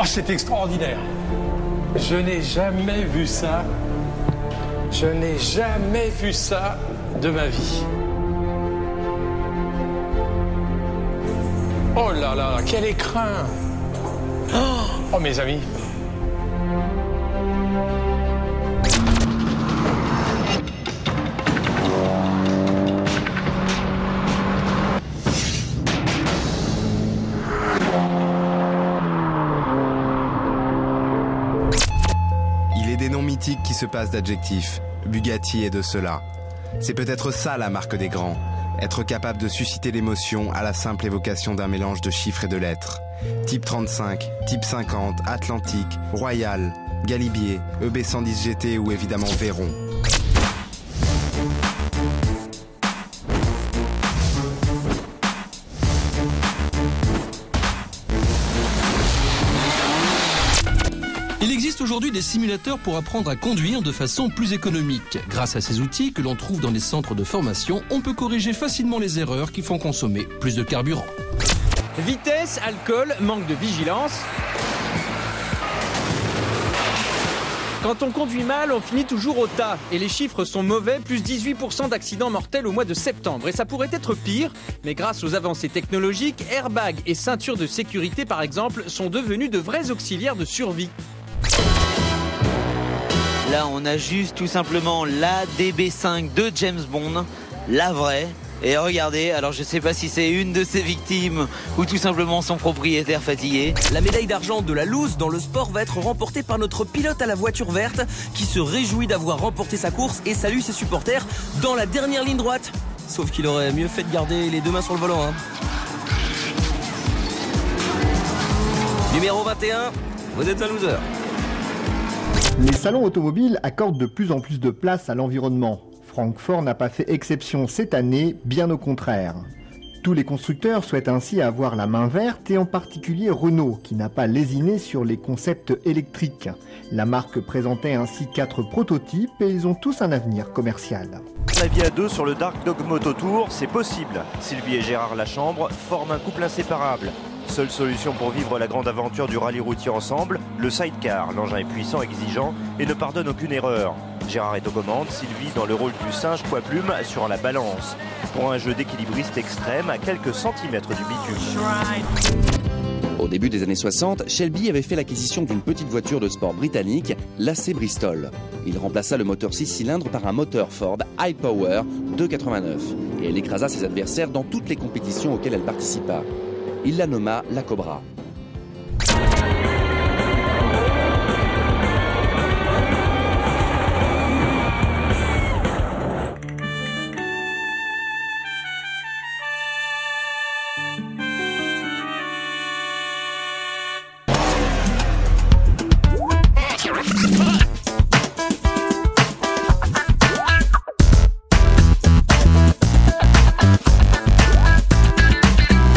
c'est extraordinaire. Je n'ai jamais vu ça. Je n'ai jamais vu ça de ma vie. Oh là là, quel écrin! Oh mes amis! Il est des noms mythiques qui se passent d'adjectifs. Bugatti est de cela. C'est peut-être ça la marque des grands. Être capable de susciter l'émotion à la simple évocation d'un mélange de chiffres et de lettres. Type 35, Type 50, Atlantique, Royal, Galibier, EB110 GT ou évidemment Veyron. Il existe aujourd'hui des simulateurs pour apprendre à conduire de façon plus économique. Grâce à ces outils que l'on trouve dans les centres de formation, on peut corriger facilement les erreurs qui font consommer plus de carburant. Vitesse, alcool, manque de vigilance. Quand on conduit mal, on finit toujours au tas. Et les chiffres sont mauvais, plus 18% d'accidents mortels au mois de septembre. Et ça pourrait être pire, mais grâce aux avancées technologiques, airbags et ceintures de sécurité par exemple sont devenus de vrais auxiliaires de survie. Là, on a juste tout simplement la DB5 de James Bond, la vraie. Et regardez, alors je sais pas si c'est une de ses victimes ou tout simplement son propriétaire fatigué. La médaille d'argent de la loose dans le sport va être remportée par notre pilote à la voiture verte qui se réjouit d'avoir remporté sa course et salue ses supporters dans la dernière ligne droite. Sauf qu'il aurait mieux fait de garder les deux mains sur le volant. Numéro 21, vous êtes un loser. Les salons automobiles accordent de plus en plus de place à l'environnement. Francfort n'a pas fait exception cette année, bien au contraire. Tous les constructeurs souhaitent ainsi avoir la main verte et en particulier Renault qui n'a pas lésiné sur les concepts électriques. La marque présentait ainsi 4 prototypes et ils ont tous un avenir commercial. La vie à deux sur le Dark Dog Moto Tour, c'est possible. Sylvie et Gérard Lachambre forment un couple inséparable. Seule solution pour vivre la grande aventure du rallye routier ensemble, le sidecar. L'engin est puissant, exigeant et ne pardonne aucune erreur. Gérard est aux commandes, Sylvie dans le rôle du singe poids-plume sur la balance. Pour un jeu d'équilibriste extrême à quelques centimètres du bitume. Au début des années 60, Shelby avait fait l'acquisition d'une petite voiture de sport britannique, l'AC Bristol. Il remplaça le moteur 6 cylindres par un moteur Ford High Power 289 et elle écrasa ses adversaires dans toutes les compétitions auxquelles elle participa. Il la nomma la Cobra.